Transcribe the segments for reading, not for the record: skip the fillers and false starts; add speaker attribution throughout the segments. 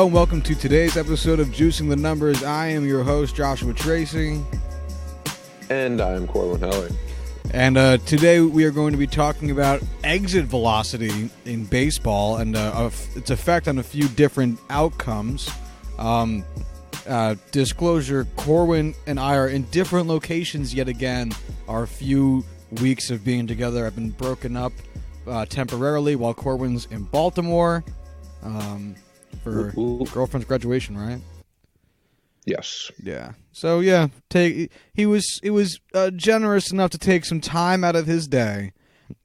Speaker 1: and welcome to today's episode of Juicing the Numbers. I am your host, Joshua Tracy.
Speaker 2: And I'm Corwin Heller.
Speaker 1: And today we are going to be talking about exit velocity in baseball and its effect on a few different outcomes. Disclosure, Corwin and I are in different locations yet again. Our few weeks of being together have been broken up temporarily while Corwin's in Baltimore for girlfriend's graduation, right?
Speaker 2: Yes.
Speaker 1: Yeah. So yeah, he was generous enough to take some time out of his day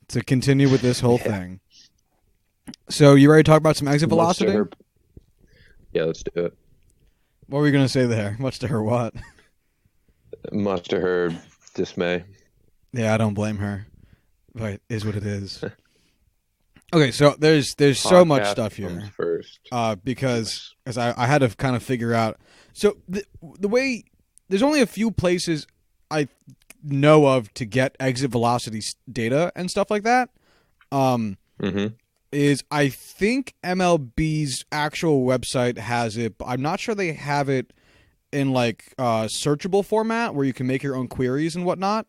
Speaker 1: to continue with this whole thing. So you ready to talk about some exit velocity?
Speaker 2: Yeah, let's do it.
Speaker 1: What were you going to say there? Much to her what?
Speaker 2: Much to her dismay.
Speaker 1: Yeah, I don't blame her. But it is what it is. Okay, so there's so much stuff here.
Speaker 2: First.
Speaker 1: Because I had to kind of figure out. So the way there's only a few places I know of to get exit velocity data and stuff like that. Is I think MLB's actual website has it, but I'm not sure they have it in like searchable format where you can make your own queries and whatnot.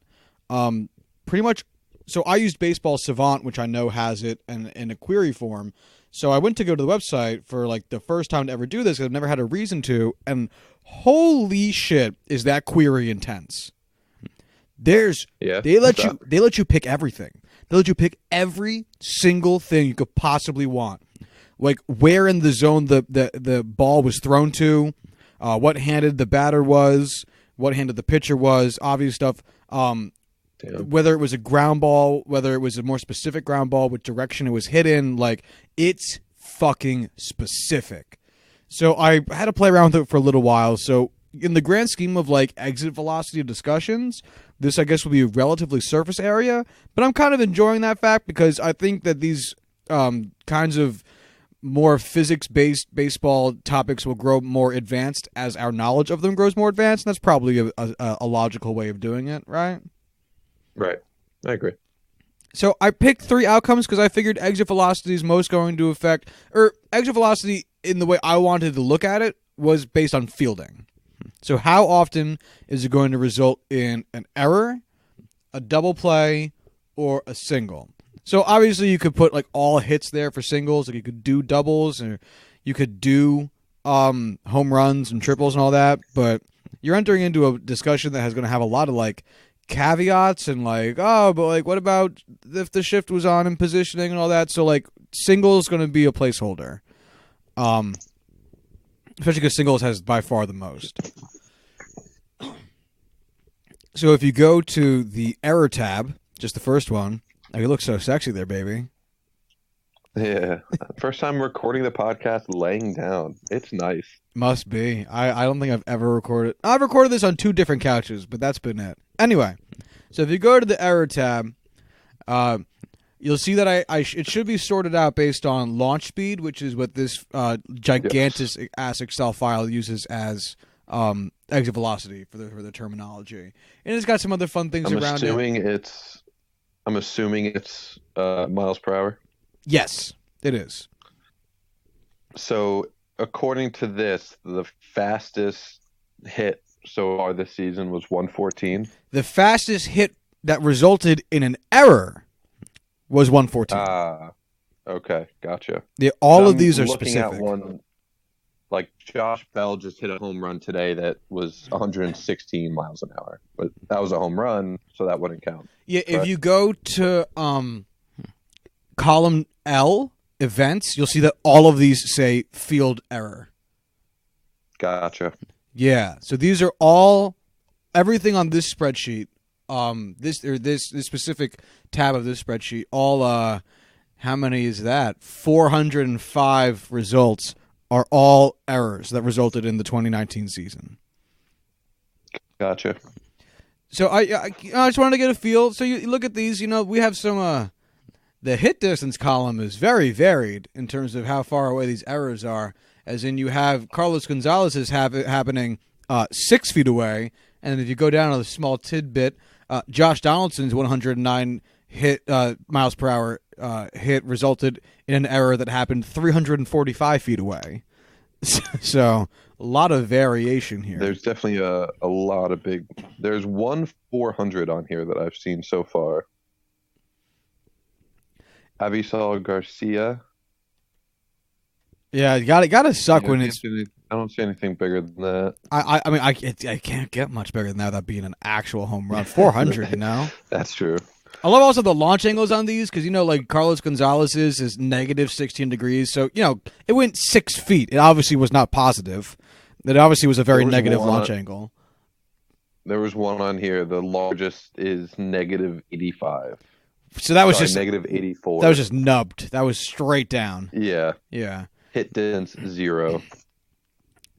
Speaker 1: Pretty much. So I used Baseball Savant, which I know has it in a query form. So I went to go to the website for like the first time to ever do this because I've never had a reason to. And holy shit, is that query intense? They let you pick everything. They let you pick every single thing you could possibly want, like where in the zone the ball was thrown to, what handed the batter was, what handed the pitcher was, obvious stuff. Whether it was a ground ball, whether it was a more specific ground ball, what direction it was hit in, like it's fucking specific. So I had to play around with it for a little while. So in the grand scheme of like exit velocity discussions, this I guess will be a relatively surface area, but I'm kind of enjoying that fact because I think that these kinds of more physics-based baseball topics will grow more advanced as our knowledge of them grows more advanced, and that's probably a logical way of doing it, right?
Speaker 2: Right. I agree.
Speaker 1: So I picked three outcomes because I figured exit velocity is most going to affect, or exit velocity in the way I wanted to look at it was based on fielding. So how often is it going to result in an error, a double play, or a single? So obviously you could put like all hits there for singles, like you could do doubles, or you could do home runs and triples and all that, but you're entering into a discussion that is going to have a lot of like caveats and like, oh, but like what about if the shift was on in positioning and all that? So like single is going to be a placeholder, especially because singles has by far the most. So if you go to the error tab, just the first one, oh, you look so sexy there, baby.
Speaker 2: Yeah, first time recording the podcast laying down. It's nice.
Speaker 1: Must be. I don't think I've ever recorded. I've recorded this on 2 different couches, but that's been it. Anyway, so if you go to the error tab, you'll see that it should be sorted out based on launch speed, which is what this gigantic ass Excel file uses as exit velocity for the terminology. And it's got some other fun things around it.
Speaker 2: I'm assuming it's miles per hour.
Speaker 1: Yes, it is.
Speaker 2: So according to this, the fastest hit so far this season was 114.
Speaker 1: The fastest hit that resulted in an error was 114.
Speaker 2: Okay, gotcha.
Speaker 1: All of these are specific.
Speaker 2: At one, like Josh Bell just hit a home run today that was 116 miles an hour, but that was a home run, so that wouldn't count.
Speaker 1: Yeah, if you go to column L, events, you'll see that all of these say field error.
Speaker 2: Gotcha.
Speaker 1: Yeah, so these are all everything on this spreadsheet. This specific tab of this spreadsheet. All how many is that? 405 results are all errors that resulted in the 2019 season.
Speaker 2: Gotcha.
Speaker 1: So I just wanted to get a feel. So you look at these. You know, we have some. The hit distance column is very varied in terms of how far away these errors are. As in, you have Carlos Gonzalez's happening 6 feet away, and if you go down to the small tidbit, Josh Donaldson's 109 miles per hour hit resulted in an error that happened 345 feet away. So a lot of variation here.
Speaker 2: There's definitely a lot of big. There's one 400 on here that I've seen so far. Avisal Garcia.
Speaker 1: Yeah, you gotta suck when it's.
Speaker 2: I don't see anything bigger than that.
Speaker 1: I mean, I can't get much bigger than that without being an actual home run. 400, you know.
Speaker 2: That's true.
Speaker 1: I love also the launch angles on these because, you know, like Carlos Gonzalez's is negative 16 degrees. So, you know, it went 6 feet. It obviously was not positive. It obviously was a very negative launch angle.
Speaker 2: There was one on here. The largest is negative 85.
Speaker 1: So that was just
Speaker 2: negative 84.
Speaker 1: That was just nubbed. That was straight down.
Speaker 2: Yeah.
Speaker 1: Yeah.
Speaker 2: Hit distance 0.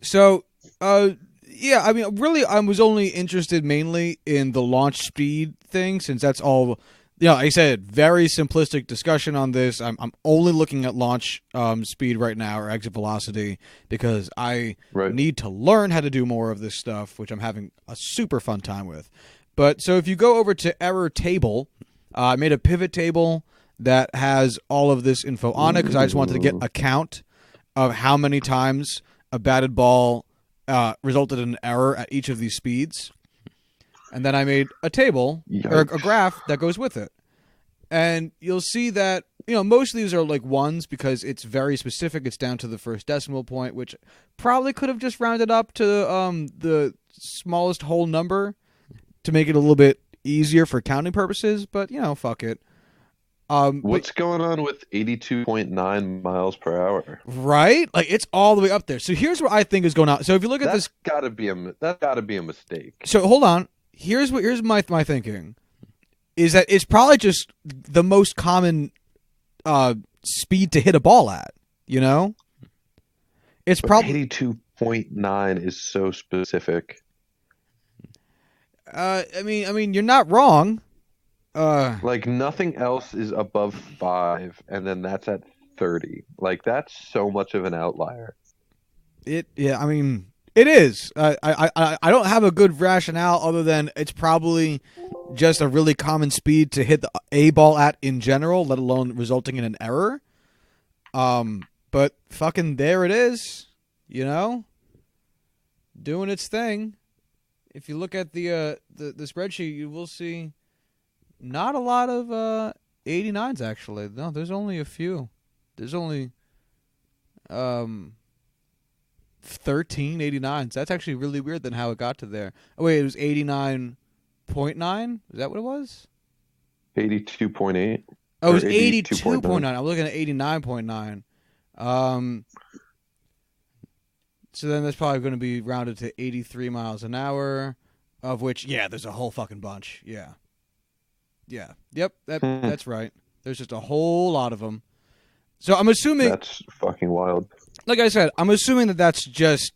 Speaker 1: So, yeah, I mean, really, I was only interested mainly in the launch speed thing, since that's all. You know, like I said, very simplistic discussion on this. I'm only looking at launch speed right now, or exit velocity, because I need to learn how to do more of this stuff, which I'm having a super fun time with. But so if you go over to error table, I made a pivot table that has all of this info on it because I just wanted to get a count of how many times a batted ball resulted in an error at each of these speeds. And then I made a table or a graph that goes with it. And you'll see that, you know, most of these are like ones because it's very specific. It's down to the first decimal point, which probably could have just rounded up to the smallest whole number to make it a little bit easier for counting purposes. But, you know, fuck it.
Speaker 2: What's going on with 82.9 miles per hour?
Speaker 1: Right? Like, it's all the way up there. So here's what I think is going on. So if you look at this,
Speaker 2: that's gotta be a mistake.
Speaker 1: So hold on. Here's my thinking, is that it's probably just the most common speed to hit a ball at. You know, it's probably
Speaker 2: 82.9 is so specific.
Speaker 1: I mean, you're not wrong.
Speaker 2: Like nothing else is above 5, and then that's at 30. Like that's so much of an outlier.
Speaker 1: Yeah. I mean. It is. I don't have a good rationale other than it's probably just a really common speed to hit the A ball at in general, let alone resulting in an error. But fucking there it is, you know, doing its thing. If you look at the spreadsheet, you will see not a lot of 89s actually. No, there's only a few. There's only 13 89s. That's actually really weird than how it got to there. Oh wait, it was 89.9? Is that what it was?
Speaker 2: 82.8.
Speaker 1: Oh, it was 82.9. I'm looking at 89.9. So then that's probably going to be rounded to 83 miles an hour, of which, yeah, there's a whole fucking bunch. Yeah. Yep, that's right. There's just a whole lot of them. So I'm assuming
Speaker 2: that's fucking wild.
Speaker 1: Like I said, I'm assuming that that's just.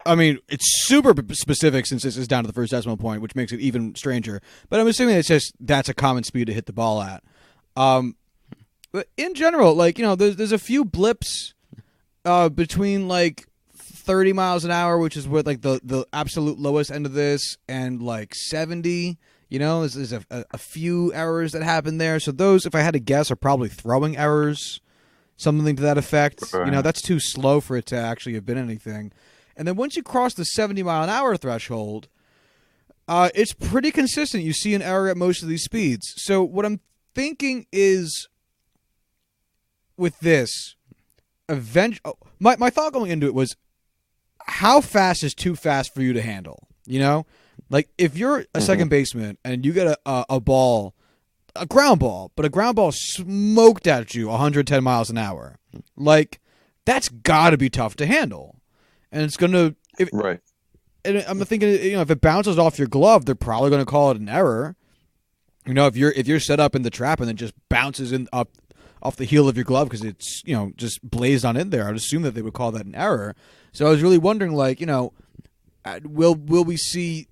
Speaker 1: I mean, it's super specific since this is down to the first decimal point, which makes it even stranger. But I'm assuming it's just that's a common speed to hit the ball at. But in general, like, you know, there's a few blips between like 30 miles an hour, which is what like the absolute lowest end of this, and like 70. You know, there's a few errors that happen there. So those, if I had to guess, are probably throwing errors. Something to that effect. Right. You know, that's too slow for it to actually have been anything. And then once you cross the 70-mile-an-hour threshold, it's pretty consistent. You see an error at most of these speeds. So what I'm thinking is, with this, my thought going into it was, how fast is too fast for you to handle? You know? Like, if you're a second baseman and you get a ball, a ground ball, but a ground ball smoked at you 110 miles an hour. Like, that's got to be tough to handle. And it's going to...
Speaker 2: Right.
Speaker 1: And I'm thinking, you know, if it bounces off your glove, they're probably going to call it an error. You know, if you're set up in the trap and it just bounces up off the heel of your glove because it's, you know, just blazed on in there, I'd assume that they would call that an error. So I was really wondering, like, you know, will we see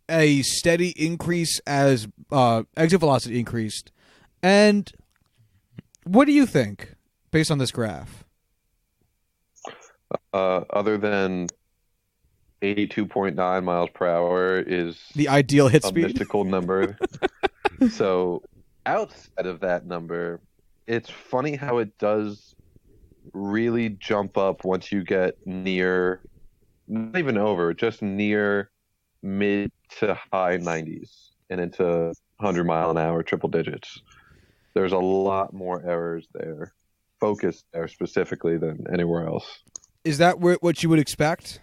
Speaker 1: a steady increase as exit velocity increased? And what do you think based on this graph?
Speaker 2: Other than 82.9 miles per hour is
Speaker 1: the ideal hit speed,
Speaker 2: mystical number. So outside of that number, it's funny how it does really jump up once you get near, not even over, just near mid to high 90s and into 100-mile-an-hour triple digits. There's a lot more errors there, focus there specifically than anywhere else.
Speaker 1: Is that what you would expect?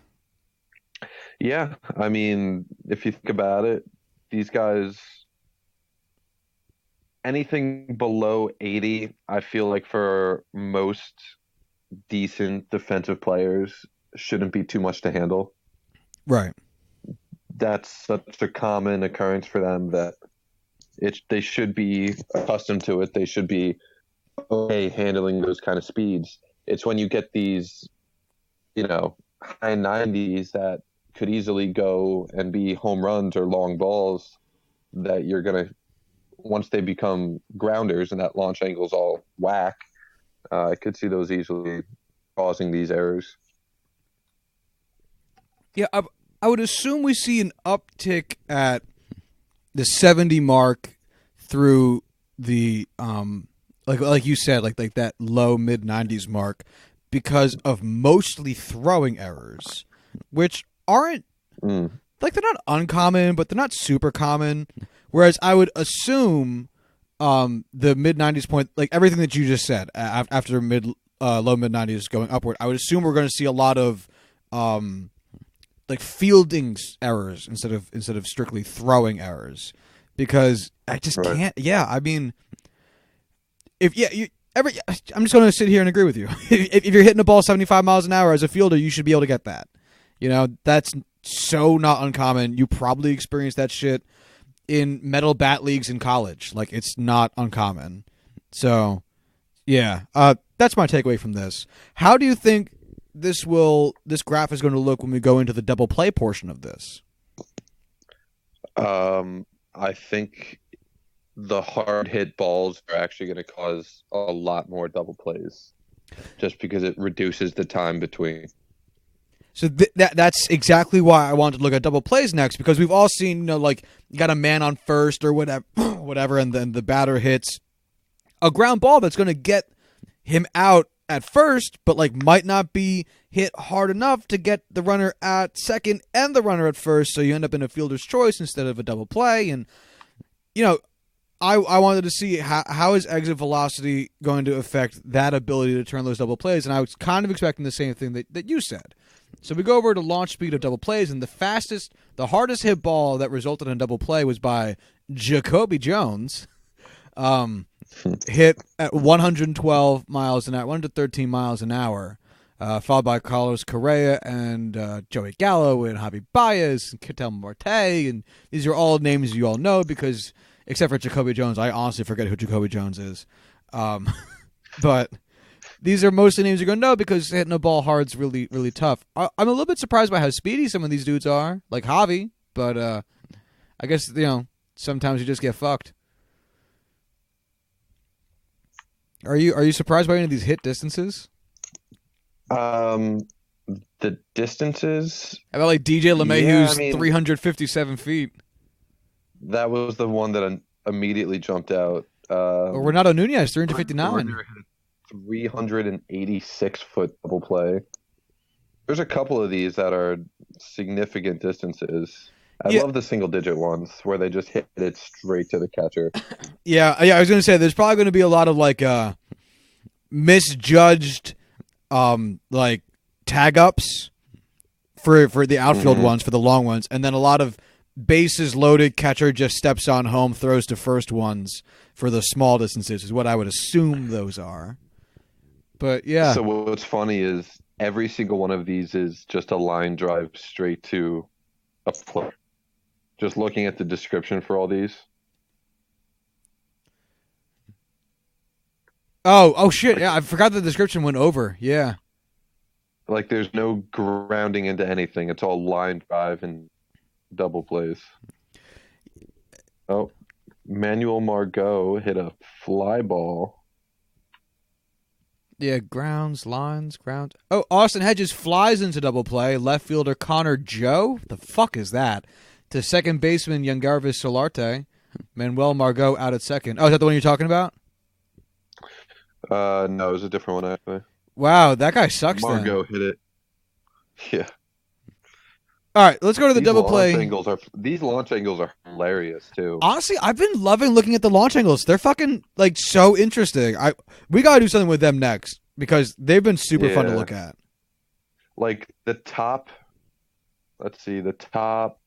Speaker 2: Yeah, I mean, if you think about it, these guys, anything below 80, I feel like for most decent defensive players, shouldn't be too much to handle.
Speaker 1: Right.
Speaker 2: That's such a common occurrence for them that they should be accustomed to it. They should be okay handling those kind of speeds. It's when you get these, high 90s that could easily go and be home runs or long balls that you're going to, once they become grounders and that launch angle's all whack, I could see those easily causing these errors.
Speaker 1: Yeah, I would assume we see an uptick at the 70 mark through the like you said, like that low mid 90s mark, because of mostly throwing errors, which aren't like, they're not uncommon, but they're not super common. Whereas I would assume the mid 90s point, like everything that you just said, after low mid 90s going upward, I would assume we're going to see a lot of like fielding errors instead of strictly throwing errors, because I just can't. Yeah, I mean, I'm just going to sit here and agree with you. If you're hitting a ball 75 miles an hour as a fielder, you should be able to get that. That's so not uncommon. You probably experienced that shit in metal bat leagues in college. Like, it's not uncommon. So, yeah, that's my takeaway from this. How do you think this graph is going to look when we go into the double play portion of this?
Speaker 2: I think the hard hit balls are actually going to cause a lot more double plays, just because it reduces the time between.
Speaker 1: So that's exactly why I wanted to look at double plays next, because we've all seen, like, you got a man on first or whatever, and then the batter hits a ground ball that's going to get him out at first, but like might not be hit hard enough to get the runner at second and the runner at first, so you end up in a fielder's choice instead of a double play. And I wanted to see how is exit velocity going to affect that ability to turn those double plays, and I was kind of expecting the same thing that you said. So we go over to launch speed of double plays, and the hardest hit ball that resulted in a double play was by Jacoby Jones. Hit at 112 miles an hour, 113 miles an hour, followed by Carlos Correa and Joey Gallo and Javi Baez and Ketel Marte, and these are all names you all know, because except for Jacoby Jones, I honestly forget who Jacoby Jones is. But these are mostly names you're going to know, because hitting a ball hard's really, really tough. I'm a little bit surprised by how speedy some of these dudes are, like Javi, but I guess, sometimes you just get fucked. Are you surprised by any of these hit distances?
Speaker 2: The distances?
Speaker 1: How about like DJ LeMahieu's 357 feet?
Speaker 2: That was the one that immediately jumped out.
Speaker 1: Or Renato Nunez, 359.
Speaker 2: 386-foot double play. There's a couple of these that are significant distances. I love the single-digit ones where they just hit it straight to the catcher.
Speaker 1: Yeah, I was going to say there's probably going to be a lot of like misjudged like tag ups for the outfield ones, for the long ones, and then a lot of bases loaded, catcher just steps on home, throws to first ones for the small distances is what I would assume those are. But yeah.
Speaker 2: So what's funny is every single one of these is just a line drive straight to a play. Just looking at the description for all these.
Speaker 1: Oh shit! Yeah, I forgot the description went over. Yeah.
Speaker 2: Like, there's no grounding into anything. It's all line drive and double plays. Oh, Manuel Margot hit a fly ball.
Speaker 1: Yeah, grounds, lines, ground. Oh, Austin Hedges flies into double play. Left fielder Connor Joe. The fuck is that? To second baseman Yangervis Solarte. Manuel Margot out at second. Oh, is that the one you're talking about?
Speaker 2: No, it was a different one, actually.
Speaker 1: Wow, that guy sucks.
Speaker 2: Margot hit it. Yeah.
Speaker 1: All right, let's go to the double play.
Speaker 2: These launch angles are hilarious too.
Speaker 1: Honestly, I've been loving looking at the launch angles. They're fucking like so interesting. We gotta do something with them next because they've been super fun to look at.
Speaker 2: Like the top, let's see, the top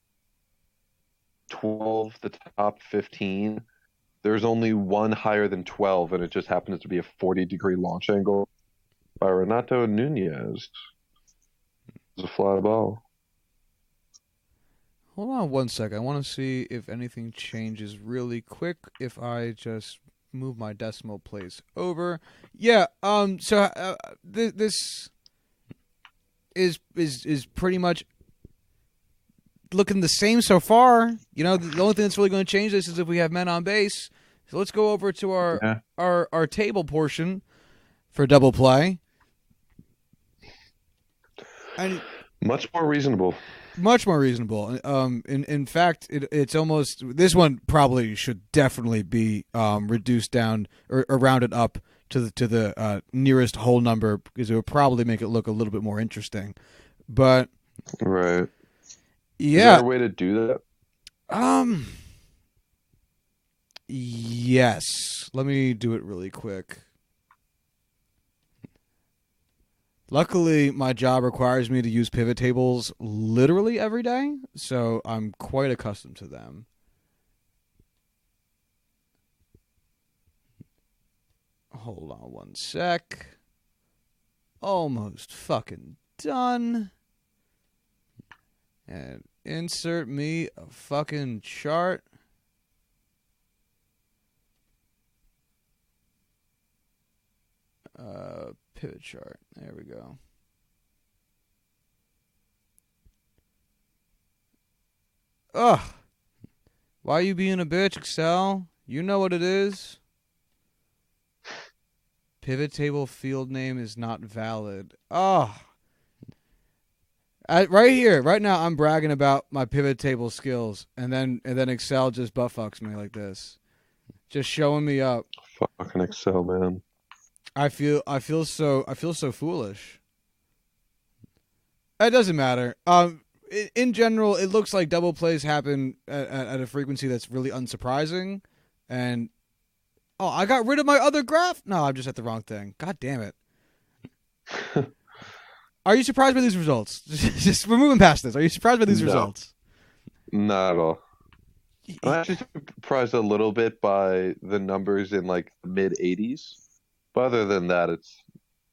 Speaker 2: 12, the top 15. There's only one higher than 12, and it just happens to be a 40-degree launch angle by Renato Nunez. It's a fly ball.
Speaker 1: Hold on one sec. I want to see if anything changes really quick if I just move my decimal place over. Yeah. So this is pretty much looking the same so far. You know, the only thing that's really going to change this is if we have men on base. So let's go over to our table portion for double play. And
Speaker 2: much more reasonable.
Speaker 1: Much more reasonable. In fact, it's almost, this one probably should definitely be reduced down or rounded up to the nearest whole number because it would probably make it look a little bit more interesting. But
Speaker 2: right,
Speaker 1: yeah,
Speaker 2: is there a way to do that?
Speaker 1: Yes. Let me do it really quick. Luckily, my job requires me to use pivot tables literally every day, so I'm quite accustomed to them. Hold on one sec. Almost fucking done. And insert me a fucking chart. Pivot chart. There we go. Ugh. Why you being a bitch, Excel? You know what it is. Pivot table field name is not valid. Oh. Right here, right now, I'm bragging about my pivot table skills, and then Excel just butt fucks me like this, just showing me up.
Speaker 2: Fucking Excel, man.
Speaker 1: I feel so foolish. It doesn't matter. In general, it looks like double plays happen at a frequency that's really unsurprising. And I got rid of my other graph. No, I'm just at the wrong thing. God damn it. Are you surprised by these results? Just we're moving past this. Are you surprised by these results?
Speaker 2: Not at all. I'm actually surprised a little bit by the numbers in like mid 80s. But other than that, it's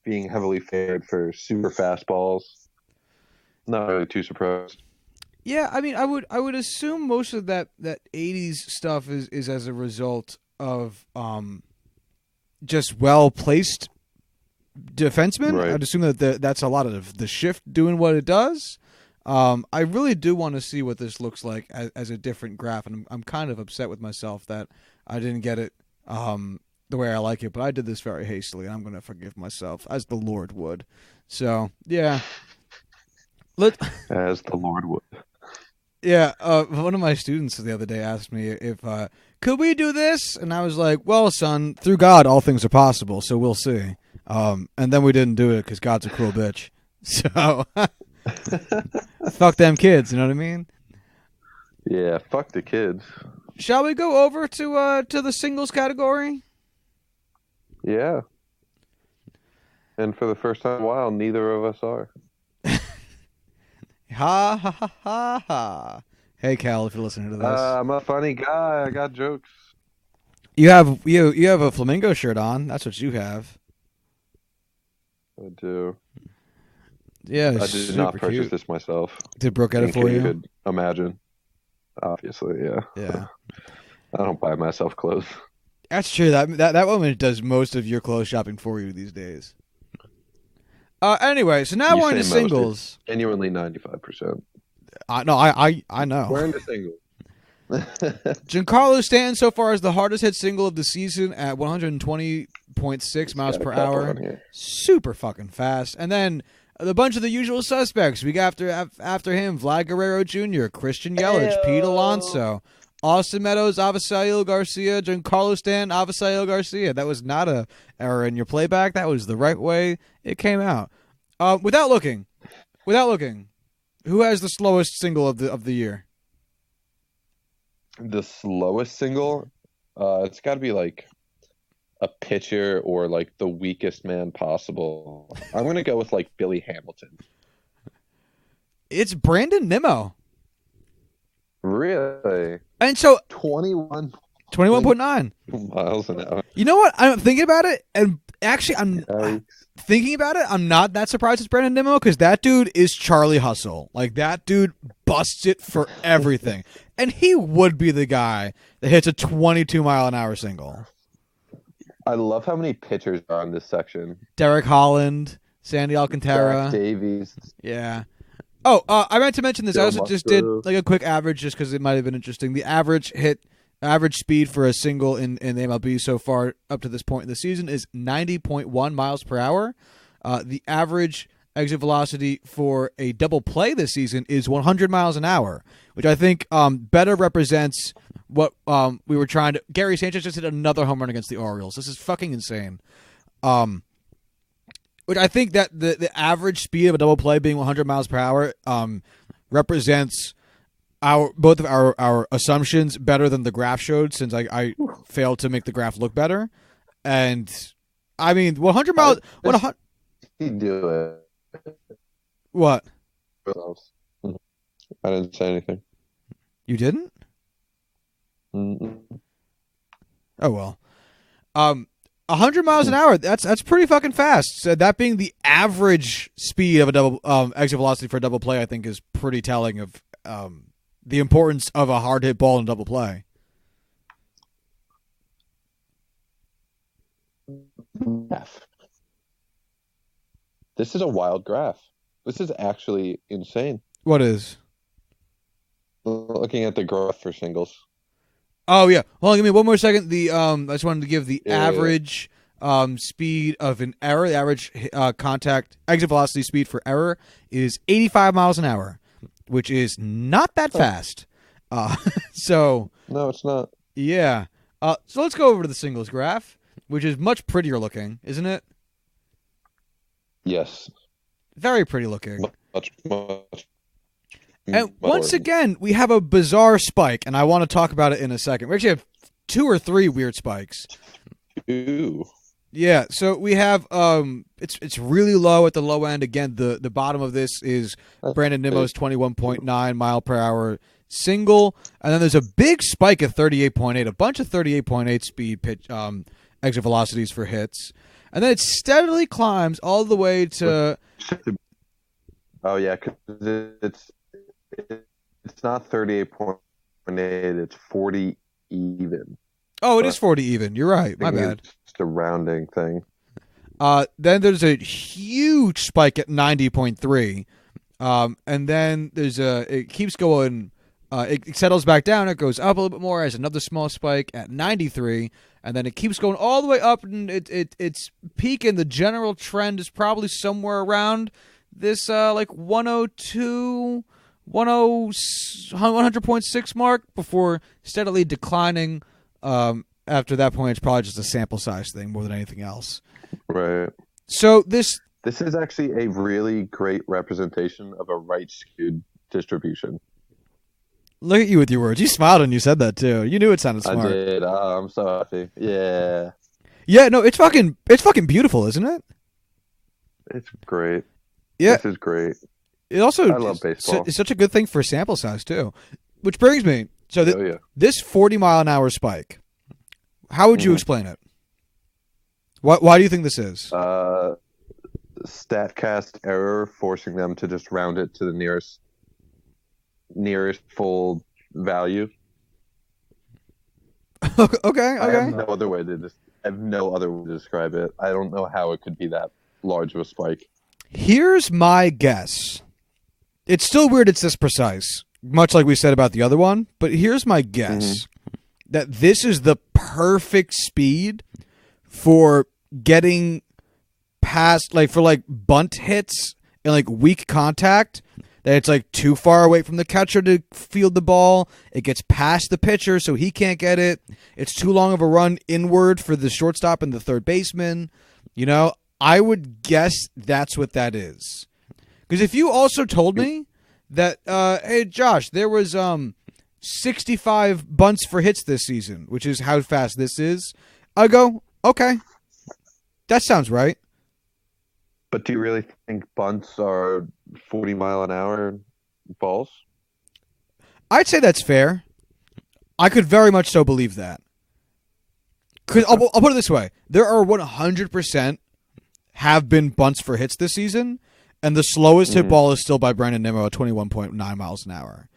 Speaker 2: being heavily favored for super fastballs. Not really too surprised.
Speaker 1: Yeah, I mean, I would assume most of that 80s stuff is as a result of just well placed defensemen.
Speaker 2: Right.
Speaker 1: I'd assume that that's a lot of the shift doing what it does. I really do want to see what this looks like as a different graph, and I'm kind of upset with myself that I didn't get it the way I like it, but I did this very hastily. I'm going to forgive myself, as the Lord would. So, yeah.
Speaker 2: As the Lord would.
Speaker 1: Yeah, one of my students the other day asked me if, could we do this? And I was like, well, son, through God, all things are possible, so we'll see. And then we didn't do it because God's a cruel bitch. So, fuck them kids, you know what I mean?
Speaker 2: Yeah, fuck the kids.
Speaker 1: Shall we go over to the singles category?
Speaker 2: Yeah. And for the first time in a while, neither of us are.
Speaker 1: Ha ha ha ha ha. Hey Cal, if you're listening to this.
Speaker 2: I'm a funny guy. I got jokes.
Speaker 1: You have a flamingo shirt on. That's what you have.
Speaker 2: I do.
Speaker 1: Yeah,
Speaker 2: I did not purchase this myself.
Speaker 1: Did Brooke get it for you?
Speaker 2: You could imagine. Obviously, yeah.
Speaker 1: Yeah.
Speaker 2: I don't buy myself clothes.
Speaker 1: That's true. That woman does most of your clothes shopping for you these days. Anyway, so now we're into singles.
Speaker 2: Genuinely 95%.
Speaker 1: No, I know.
Speaker 2: We're into singles.
Speaker 1: Giancarlo Stanton so far is the hardest hit single of the season at 120.6 miles per hour. Super fucking fast. And then the bunch of the usual suspects. We got after him, Vlad Guerrero Jr., Christian Yelich, Pete Alonso. Austin Meadows, Avisail Garcia, Giancarlo Stan, Avisail Garcia. That was not a error in your playback. That was the right way it came out. Without looking, who has the slowest single of the year?
Speaker 2: The slowest single, it's got to be like a pitcher or like the weakest man possible. I'm gonna go with like Billy Hamilton.
Speaker 1: It's Brandon Nimmo.
Speaker 2: Really?
Speaker 1: And so
Speaker 2: 21.9 miles an hour.
Speaker 1: You know what? I'm thinking about it, and actually, I'm thinking about it. I'm not that surprised it's Brandon Nimmo because that dude is Charlie Hustle. Like that dude busts it for everything, and he would be the guy that hits a 22-mile-an-hour single.
Speaker 2: I love how many pitchers are on this section.
Speaker 1: Derek Holland, Sandy Alcantara,
Speaker 2: Zach Davies.
Speaker 1: Yeah. Oh, I meant to mention this.
Speaker 2: Joe
Speaker 1: I also just did
Speaker 2: Musgrove.
Speaker 1: like a quick average just because it might have been interesting. The average speed for a single in the MLB so far up to this point in the season is 90.1 miles per hour. The average exit velocity for a double play this season is 100 miles an hour, which I think better represents what we were trying to. Gary Sanchez just hit another home run against the Orioles. This is fucking insane. Which I think that the average speed of a double play being 100 miles per hour represents both of our assumptions better than the graph showed, since I failed to make the graph look better. And I mean, 100 miles.
Speaker 2: He do it.
Speaker 1: What?
Speaker 2: I didn't say anything.
Speaker 1: You didn't?
Speaker 2: Mm-mm.
Speaker 1: Oh well. 100 miles an hour. That's pretty fucking fast. So that being the average speed of a double exit velocity for a double play, I think is pretty telling of the importance of a hard hit ball in double play.
Speaker 2: This is a wild graph. This is actually insane.
Speaker 1: What is?
Speaker 2: Looking at the graph for singles.
Speaker 1: Oh yeah. Hold on, give me one more second. I just wanted to give the average speed of an error. The average contact exit velocity speed for error is 85 miles an hour, which is not that fast. So
Speaker 2: no, it's not.
Speaker 1: Yeah. So let's go over to the singles graph, which is much prettier looking, isn't it?
Speaker 2: Yes.
Speaker 1: Very pretty looking.
Speaker 2: Much.
Speaker 1: And once again, we have a bizarre spike, and I want to talk about it in a second. We actually have 2 or 3 weird spikes.
Speaker 2: Ooh.
Speaker 1: Yeah, so we have it's really low at the low end. Again, the bottom of this is Brandon Nimmo's 21.9 mile per hour single, and then there's a big spike at 38.8, a bunch of 38.8 speed pitch exit velocities for hits, and then it steadily climbs all the way to.
Speaker 2: Oh yeah, because it's not 38.8, it's 40 even.
Speaker 1: Oh, it is 40 even. You're right. My bad.
Speaker 2: It's just a rounding thing.
Speaker 1: Then there's a huge spike at 90.3. And then it keeps going. It settles back down. It goes up a little bit more as another small spike at 93. And then it keeps going all the way up. And its peak in the general trend is probably somewhere around this like 102, 100.6 mark before steadily declining. After that point, it's probably just a sample size thing more than anything else.
Speaker 2: Right.
Speaker 1: So this
Speaker 2: is actually a really great representation of a right-skewed distribution.
Speaker 1: Look at you with your words. You smiled when you said that too. You knew it sounded smart.
Speaker 2: I did. I'm so happy. Yeah.
Speaker 1: Yeah. No, it's fucking beautiful, isn't it?
Speaker 2: It's great.
Speaker 1: Yeah.
Speaker 2: This is great.
Speaker 1: It also
Speaker 2: I love baseball.
Speaker 1: It's such a good thing for sample size too, which brings me. So this 40 mile an hour spike, how would you explain it? Why do you think this is?
Speaker 2: Statcast error forcing them to just round it to the nearest full value.
Speaker 1: Okay.
Speaker 2: I have no other way to describe it. I don't know how it could be that large of a spike.
Speaker 1: Here's my guess. It's still weird it's this precise, much like we said about the other one, but here's my guess that this is the perfect speed for getting past, like for like bunt hits and like weak contact. that it's like too far away from the catcher to field the ball. It gets past the pitcher, so he can't get it. It's too long of a run inward for the shortstop and the third baseman. You know, I would guess that's what that is. Because if you also told me that, hey, Josh, there was 65 bunts for hits this season, which is how fast this is, I go, okay, that sounds right.
Speaker 2: But do you really think bunts are 40-mile-an-hour balls?
Speaker 1: I'd say that's fair. I could very much so believe that. Because I'll put it this way. There are 100% have been bunts for hits this season, and the slowest hit ball is still by Brandon Nimmo at 21.9 miles an hour.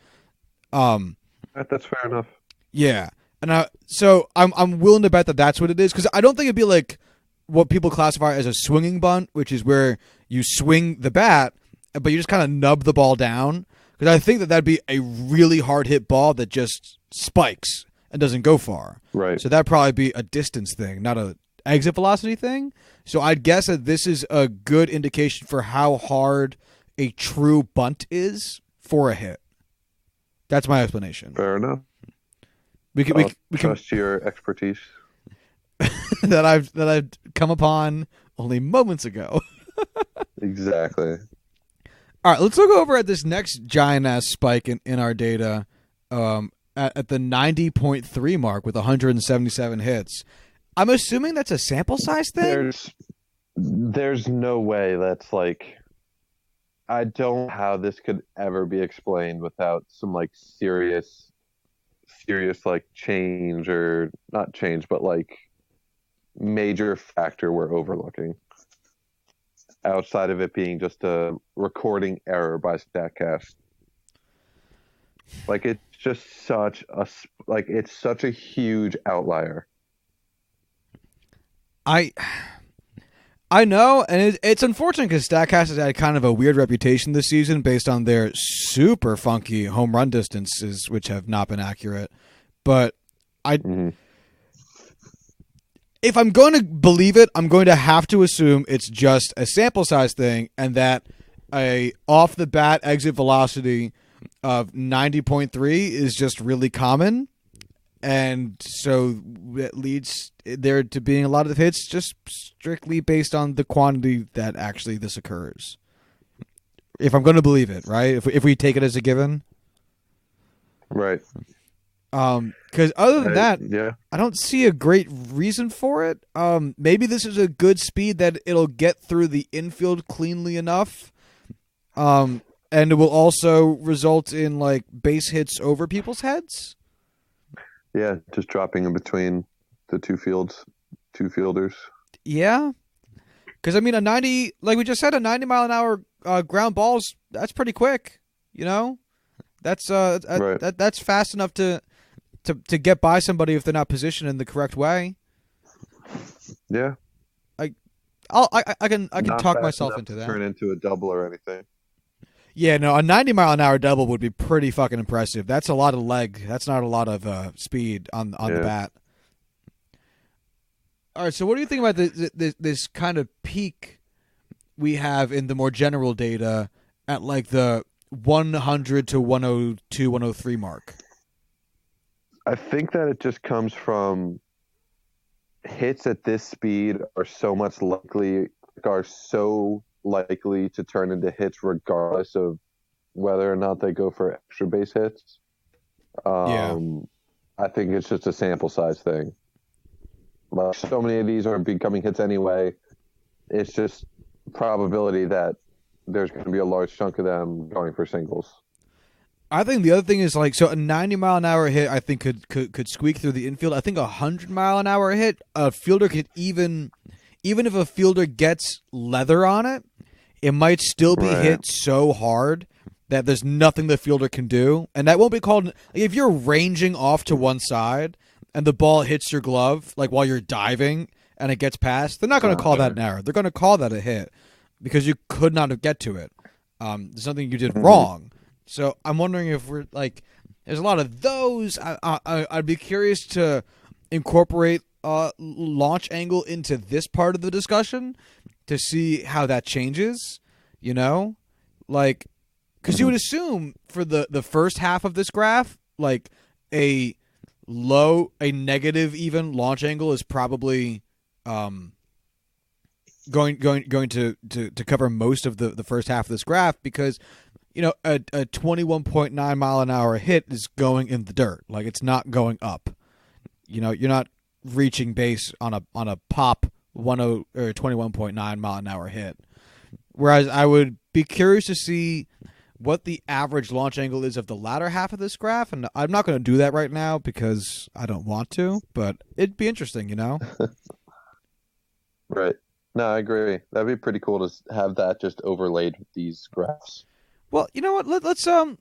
Speaker 2: That's fair enough.
Speaker 1: Yeah. And so I'm willing to bet that that's what it is, because I don't think it'd be like what people classify as a swinging bunt, which is where you swing the bat, but you just kind of nub the ball down. Because I think that that'd be a really hard hit ball that just spikes and doesn't go far.
Speaker 2: Right.
Speaker 1: So that'd probably be a distance thing, not a exit velocity thing. So I'd guess that this is a good indication for how hard a true bunt is for a hit. That's my explanation.
Speaker 2: Fair enough.
Speaker 1: We can
Speaker 2: trust your expertise.
Speaker 1: that I've come upon only moments ago.
Speaker 2: Exactly.
Speaker 1: All right, let's look over at this next giant ass spike in our data at the 90.3 mark with 177 hits. I'm assuming that's a sample size thing.
Speaker 2: There's no way that's like, I don't know how this could ever be explained without some like serious like change, or not change, but like major factor we're overlooking outside of it being just a recording error by StatCast. Like, it's just such a huge outlier.
Speaker 1: I know, and it's unfortunate because StatCast has had kind of a weird reputation this season based on their super funky home run distances, which have not been accurate. But if I'm going to believe it, I'm going to have to assume it's just a sample size thing, and that a off the bat exit velocity of 90.3 is just really common. And so it leads there to being a lot of hits just strictly based on the quantity that actually this occurs. If I'm going to believe it, right? If we take it as a given.
Speaker 2: Right.
Speaker 1: Because other than that,
Speaker 2: yeah, I
Speaker 1: don't see a great reason for it. Maybe this is a good speed that it'll get through the infield cleanly enough. And it will also result in like base hits over people's heads.
Speaker 2: Yeah, just dropping in between the two fielders. Yeah.
Speaker 1: Because, I mean, a 90, like we just said, a 90-mile-an-hour ground ball's, that's pretty quick, you know? That's
Speaker 2: right.
Speaker 1: That's fast enough to get by somebody if they're not positioned in the correct way.
Speaker 2: Yeah.
Speaker 1: I can
Speaker 2: not
Speaker 1: talk myself into that.
Speaker 2: Turn into a double or anything.
Speaker 1: Yeah, no, a 90-mile-an-hour double would be pretty fucking impressive. That's a lot of leg. That's not a lot of speed on the bat. All right, so what do you think about this kind of peak we have in the more general data at like the 100 to 102, 103 mark?
Speaker 2: I think that it just comes from hits at this speed are so likely to turn into hits regardless of whether or not they go for extra base hits. I think it's just a sample size thing. Like, so many of these are becoming hits anyway. It's just probability that there's going to be a large chunk of them going for singles.
Speaker 1: I think the other thing is like, so a 90-mile-an-hour hit I think could squeak through the infield. I think a 100-mile-an-hour hit, a fielder could even if a fielder gets leather on it, it might still be hit so hard that there's nothing the fielder can do. And that won't be called... If you're ranging off to one side and the ball hits your glove like while you're diving and it gets past, they're not going to call that an error. They're going to call that a hit because you could not get to it. There's something you did wrong. So I'm wondering if we're like... There's a lot of those. I'd be curious to incorporate launch angle into this part of the discussion to see how that changes, you know? Like, Because you would assume for the first half of this graph, like a negative even launch angle is probably going to cover most of the first half of this graph, because a 21.9 mile an hour hit is going in the dirt, like it's not going up. You're not reaching base on a pop 21.9 mile an hour hit. Whereas I would be curious to see what the average launch angle is of the latter half of this graph, and I'm not going to do that right now because I don't want to, but it'd be interesting,
Speaker 2: Right. No, I agree. That'd be pretty cool to have that just overlaid with these graphs.
Speaker 1: Well, you know what? Let's I'm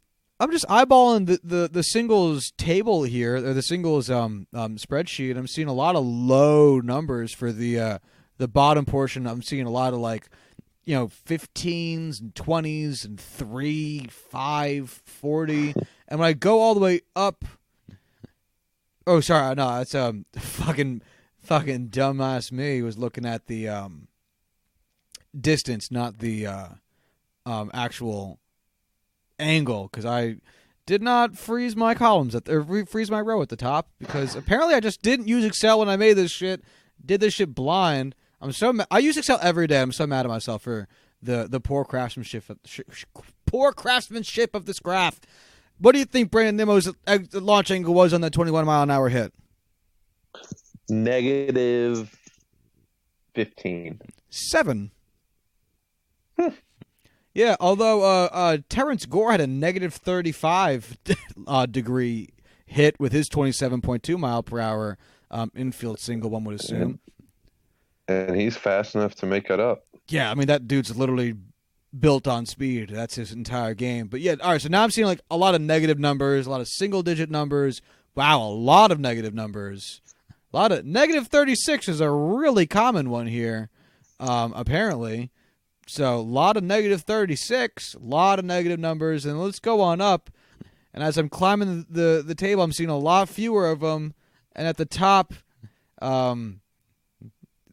Speaker 1: just eyeballing the singles table here, or the singles spreadsheet. I'm seeing a lot of low numbers for the bottom portion. I'm seeing a lot of 15s and 20s and 3, 5, 40. And when I go all the way up, oh, sorry, no, that's fucking dumbass me was looking at the distance, not the actual angle, because I did not freeze my columns freeze my row at the top, because apparently I just didn't use Excel when I made this shit. Did this shit blind. I use Excel every day. I'm so mad at myself for the poor craftsmanship of this graph. What do you think Brandon Nimmo's launch angle was on that 21 mile an hour hit?
Speaker 2: Negative 15.
Speaker 1: 7. Yeah, although Terrence Gore had a negative 35 degree hit with his 27.2 mile per hour infield single, one would assume.
Speaker 2: And he's fast enough to make it up.
Speaker 1: Yeah, I mean, that dude's literally built on speed. That's his entire game. But yeah, all right, so now I'm seeing a lot of negative numbers, a lot of single-digit numbers. Wow, a lot of negative numbers. A lot of negative 36 is a really common one here, apparently. So a lot of negative 36, a lot of negative numbers, and let's go on up. And as I'm climbing the table, I'm seeing a lot fewer of them. And at the top,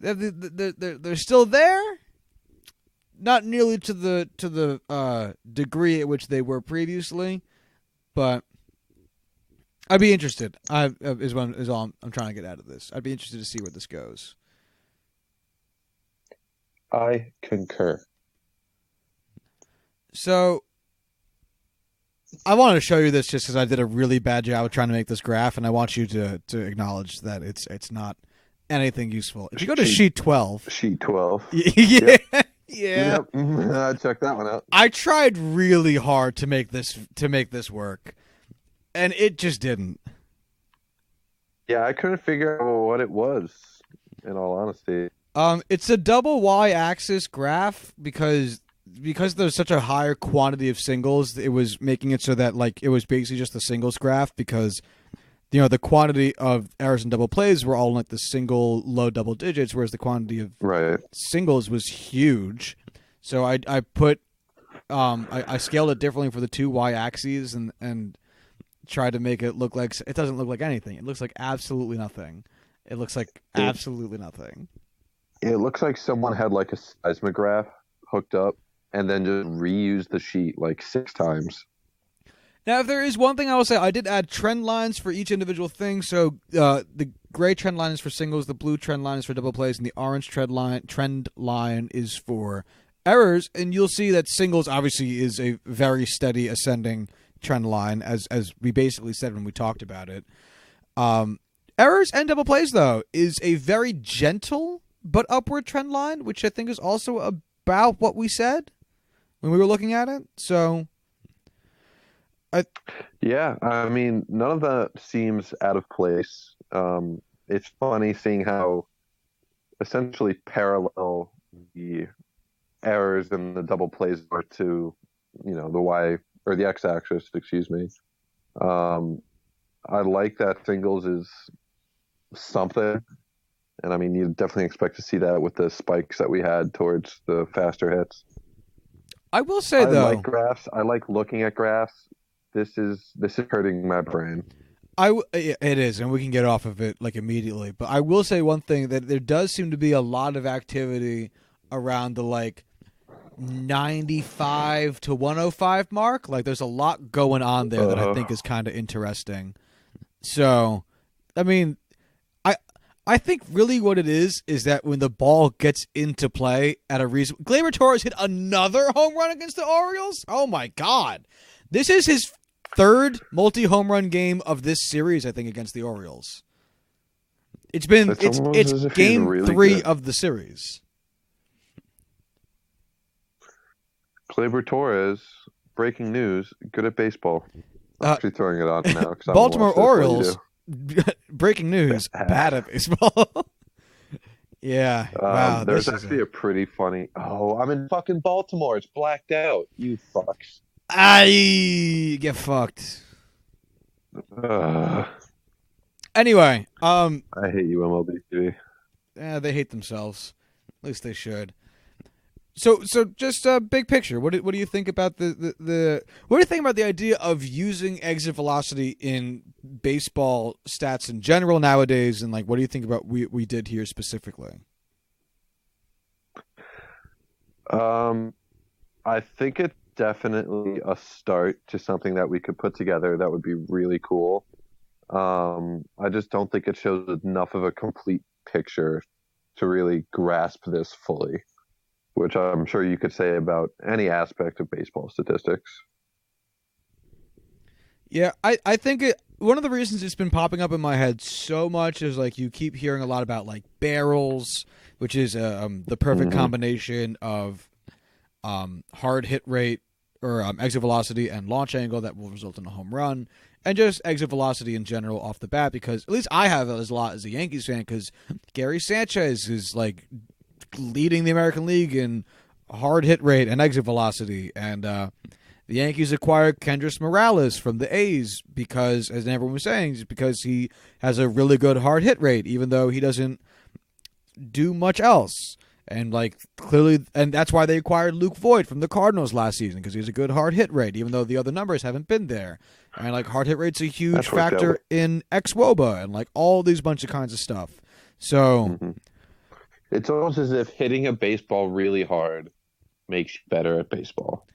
Speaker 1: they're still there, not nearly to the degree at which they were previously, but I'd be interested. Is all I'm trying to get out of this. I'd be interested to see where this goes.
Speaker 2: I concur.
Speaker 1: So I wanted to show you this just because I did a really bad job of trying to make this graph, and I want you to acknowledge that it's not anything useful. If you go to sheet 12.
Speaker 2: Sheet 12.
Speaker 1: Yeah.
Speaker 2: Yep.
Speaker 1: Yeah.
Speaker 2: Yep. Check that one out.
Speaker 1: I tried really hard to make this work, and it just didn't.
Speaker 2: Yeah, I couldn't figure out what it was, in all honesty.
Speaker 1: It's a double y-axis graph because there's such a higher quantity of singles. It was making it so that it was basically just the singles graph, because the quantity of errors and double plays were all in the single low double digits, whereas the quantity of singles was huge. So I put I scaled it differently for the two y-axes and tried to make it look like it doesn't look like anything. It looks like absolutely nothing. It looks like absolutely nothing.
Speaker 2: It looks like someone had a seismograph hooked up and then just reused the sheet 6 times.
Speaker 1: Now, if there is one thing I will say, I did add trend lines for each individual thing. So the gray trend line is for singles, the blue trend line is for double plays, and the orange trend line is for errors. And you'll see that singles obviously is a very steady ascending trend line, as we basically said when we talked about it. Errors and double plays, though, is a very gentle but upward trend line, which I think is also about what we said when we were looking at it. So
Speaker 2: yeah, I mean, none of that seems out of place. It's funny seeing how essentially parallel the errors and the double plays are to, the Y or the X-axis, excuse me. I like that singles is something, and I mean, you definitely expect to see that with the spikes that we had towards the faster hits.
Speaker 1: I will say, though,
Speaker 2: I like graphs. I like looking at graphs. This is hurting my brain.
Speaker 1: It is, and we can get off of it immediately. But I will say one thing, that there does seem to be a lot of activity around the 95 to 105 mark. Like, there's a lot going on there that I think is kind of interesting. So, I mean, I think really what it is that when the ball gets into play at a reason, Gleyber Torres hit another home run against the Orioles. Oh my God, this is his third multi-home run game of this series, I think, against the Orioles. It's game really 3 good. Of the series.
Speaker 2: Gleyber Torres, breaking news, good at baseball. I'm actually throwing it on now.
Speaker 1: Baltimore Orioles, breaking news, bad at baseball. Yeah. Wow.
Speaker 2: There's actually a pretty funny. Oh, I'm in fucking Baltimore. It's blacked out. You fucks.
Speaker 1: I get fucked. Anyway,
Speaker 2: I hate you, MLB TV.
Speaker 1: Yeah, they hate themselves. At least they should. So just big picture. What do you think about the what do you think about the idea of using exit velocity in baseball stats in general nowadays, and like what do you think about we did here specifically?
Speaker 2: I think it's definitely a start to something that we could put together that would be really cool. I just don't think it shows enough of a complete picture to really grasp this fully, which I'm sure you could say about any aspect of baseball statistics.
Speaker 1: Yeah, I think one of the reasons it's been popping up in my head so much is like you keep hearing a lot about like barrels, which is the perfect combination of hard hit rate or exit velocity and launch angle that will result in a home run, and just exit velocity in general off the bat, because at least I have it as a lot as a Yankees fan, because Gary Sanchez is like leading the American League in hard hit rate and exit velocity, and the Yankees acquired Kendrys Morales from the A's because, as everyone was saying, because he has a really good hard hit rate, even though he doesn't do much else. And like clearly, and that's why they acquired Luke Voigt from the Cardinals last season, because he has a good hard hit rate, even though the other numbers haven't been there. And like hard hit rate's a huge factor in xWOBA and like all these bunch of kinds of stuff. So
Speaker 2: it's almost as if hitting a baseball really hard makes you better at baseball.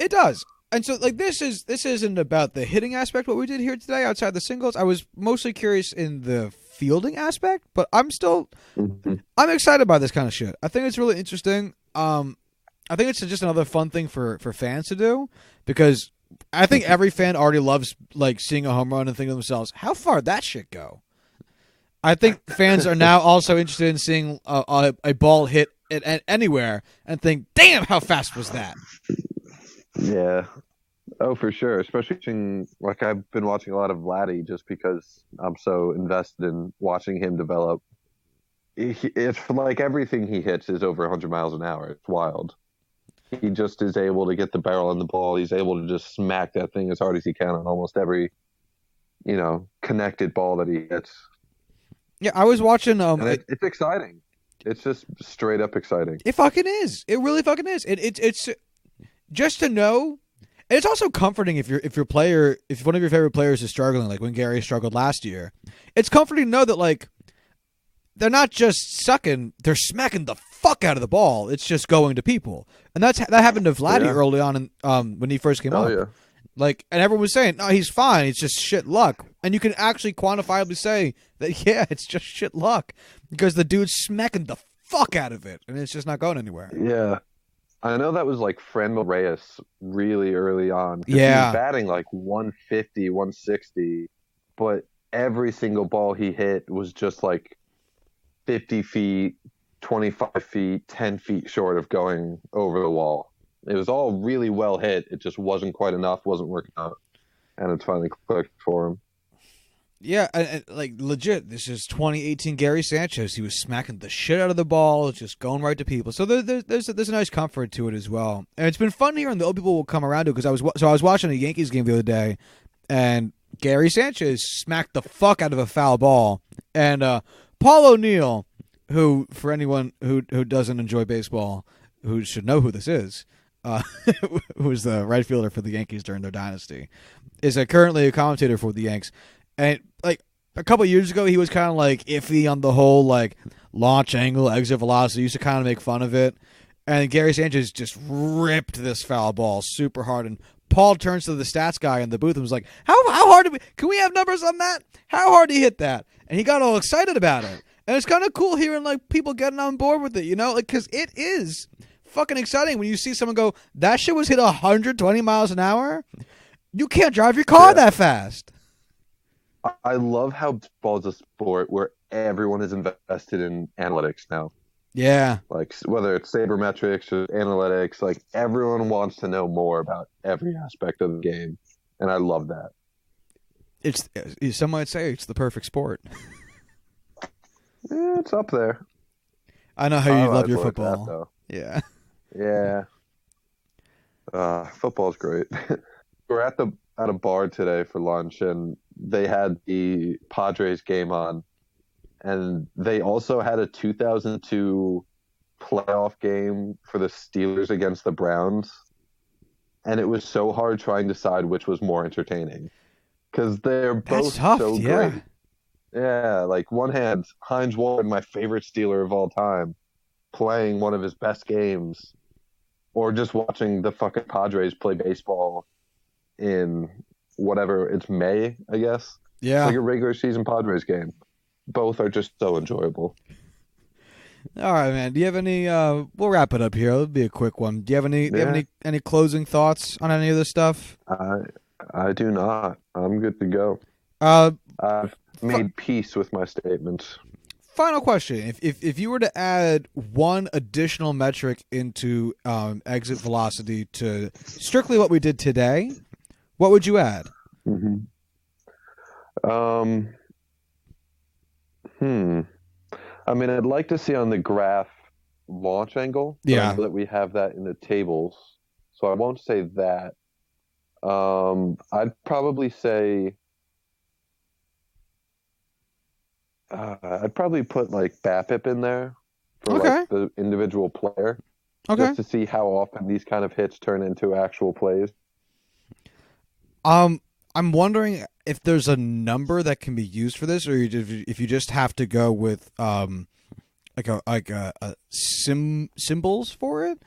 Speaker 1: It does. And so like this isn't about the hitting aspect what we did here today outside the singles. I was mostly curious in the fielding aspect, but I'm still I'm excited by this kind of shit. I think it's really interesting. I think it's just another fun thing for fans to do, because I think every fan already loves like seeing a home run and thinking to themselves, how far did that shit go? I think fans are now also interested in seeing a ball hit at anywhere and think, damn, how fast was that?
Speaker 2: Yeah. Oh, for sure. Especially like I've been watching a lot of Vladdy just because I'm so invested in watching him develop. It's like everything he hits is over 100 miles an hour. It's wild. He just is able to get the barrel on the ball. He's able to just smack that thing as hard as he can on almost every, connected ball that he hits.
Speaker 1: Yeah, I was watching.
Speaker 2: It's exciting. It's just straight up exciting.
Speaker 1: It fucking is. It really fucking is. It's just to know. And it's also comforting if one of your favorite players is struggling, like when Gary struggled last year. It's comforting to know that like they're not just sucking; they're smacking the fuck out of the ball. It's just going to people, and that happened to Vladdy early on when he first came up.
Speaker 2: Yeah.
Speaker 1: Like, and everyone was saying, "No, he's fine. It's just shit luck." And you can actually quantifiably say that, yeah, it's just shit luck because the dude's smacking the fuck out of it, and it's just not going anywhere.
Speaker 2: Yeah. I know that was like Franmil Reyes really early on.
Speaker 1: Yeah.
Speaker 2: He was batting like 150, 160, but every single ball he hit was just like 50 feet, 25 feet, 10 feet short of going over the wall. It was all really well hit. It just wasn't quite enough, wasn't working out. And it's finally clicked for him.
Speaker 1: Yeah, and like legit, this is 2018 Gary Sanchez. He was smacking the shit out of the ball, just going right to people. So there's a nice comfort to it as well. And it's been fun hearing the old people will come around to it, because I was watching a Yankees game the other day, and Gary Sanchez smacked the fuck out of a foul ball. And Paul O'Neill, who for anyone who doesn't enjoy baseball, who should know who this is, who was the right fielder for the Yankees during their dynasty, is currently a commentator for the Yanks. And like a couple of years ago, he was kind of like iffy on the whole like launch angle, exit velocity. He used to kind of make fun of it. And Gary Sanchez just ripped this foul ball super hard. And Paul turns to the stats guy in the booth and was like, how hard can we have numbers on that? How hard did he hit that? And he got all excited about it. And it's kind of cool hearing like people getting on board with it, you know, like, because it is fucking exciting when you see someone go, that shit was hit 120 miles an hour. You can't drive your car that fast.
Speaker 2: I love how baseball is a sport where everyone is invested in analytics now.
Speaker 1: Yeah.
Speaker 2: Like whether it's sabermetrics or analytics, like everyone wants to know more about every aspect of the game. And I love that.
Speaker 1: Some might say it's the perfect sport.
Speaker 2: Yeah, it's up there.
Speaker 1: I know how you love your
Speaker 2: like
Speaker 1: football.
Speaker 2: That,
Speaker 1: yeah.
Speaker 2: Yeah. Football's great. We're at a bar today for lunch, and they had the Padres game on. And they also had a 2002 playoff game for the Steelers against the Browns. And it was so hard trying to decide which was more entertaining. Because they're both so great. Yeah, like one hand, Hines Ward, my favorite Steeler of all time, playing one of his best games. Or just watching the fucking Padres play baseball in whatever, it's May, I guess.
Speaker 1: Yeah.
Speaker 2: It's like a regular season Padres game. Both are just so enjoyable.
Speaker 1: All right, man. Do you have any? We'll wrap it up here. It'll be a quick one. Do you have any closing thoughts on any of this stuff?
Speaker 2: I do not. I'm good to go. I've made peace with my statements.
Speaker 1: Final question: If you were to add one additional metric into exit velocity to strictly what we did today, what would you add?
Speaker 2: Mm-hmm. I mean, I'd like to see on the graph launch angle.
Speaker 1: Yeah.
Speaker 2: I know that we have that in the tables, so I won't say that. I'd probably say I'd probably put like BABIP in there for like the individual player, just to see how often these kind of hits turn into actual plays.
Speaker 1: I'm wondering if there's a number that can be used for this, or if you just have to go with symbols for it,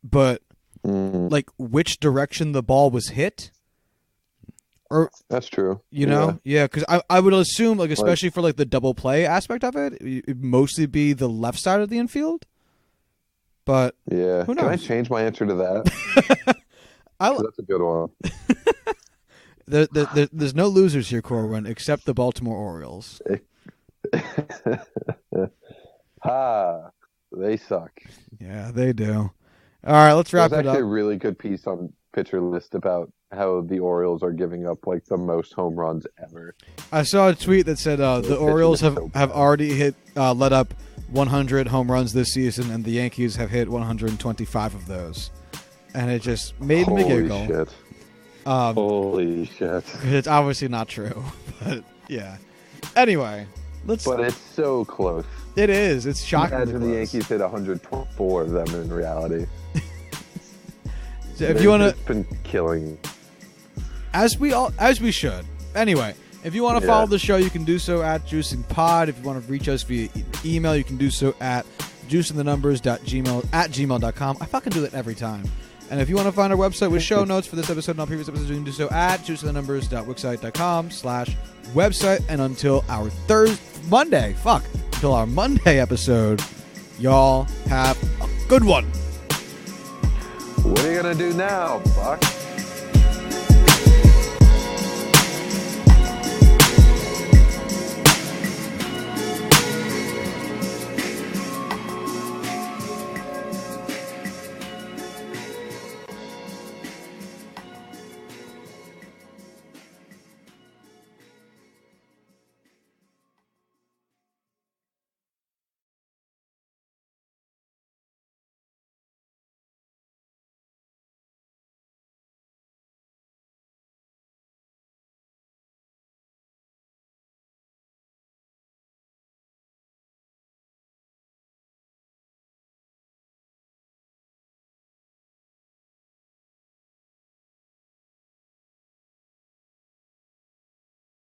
Speaker 1: but like which direction the ball was hit. Or
Speaker 2: that's true.
Speaker 1: You know, because I would assume, like, especially for like the double play aspect of it, it'd mostly be the left side of the infield. But
Speaker 2: yeah,
Speaker 1: who knows?
Speaker 2: Can I change my answer to that? That's a good one.
Speaker 1: There's no losers here, Corwin, except the Baltimore Orioles.
Speaker 2: They suck.
Speaker 1: Yeah, they do. All right, let's wrap it up.
Speaker 2: There's actually a really good piece on Pitcher List about how the Orioles are giving up like the most home runs ever.
Speaker 1: I saw a tweet that said the Orioles have already let up 100 home runs this season, and the Yankees have hit 125 of those. And it just made me giggle.
Speaker 2: Holy shit.
Speaker 1: It's obviously not true, but yeah. Anyway,
Speaker 2: But it's so close.
Speaker 1: It is. It's shocking.
Speaker 2: Imagine the Yankees hit 124 of them in reality.
Speaker 1: So if you want to,
Speaker 2: been killing.
Speaker 1: As we should. Anyway, if you want to follow the show, you can do so at JuicingPod. If you want to reach us via email, you can do so at juicingthenumbers@gmail.com. I fucking do that every time. And if you want to find our website with show notes for this episode and all previous episodes, you can do so at juicingthenumbers.wixsite.com/website. And until our until our Monday episode, y'all have a good one.
Speaker 2: What are you going to do now, Buck?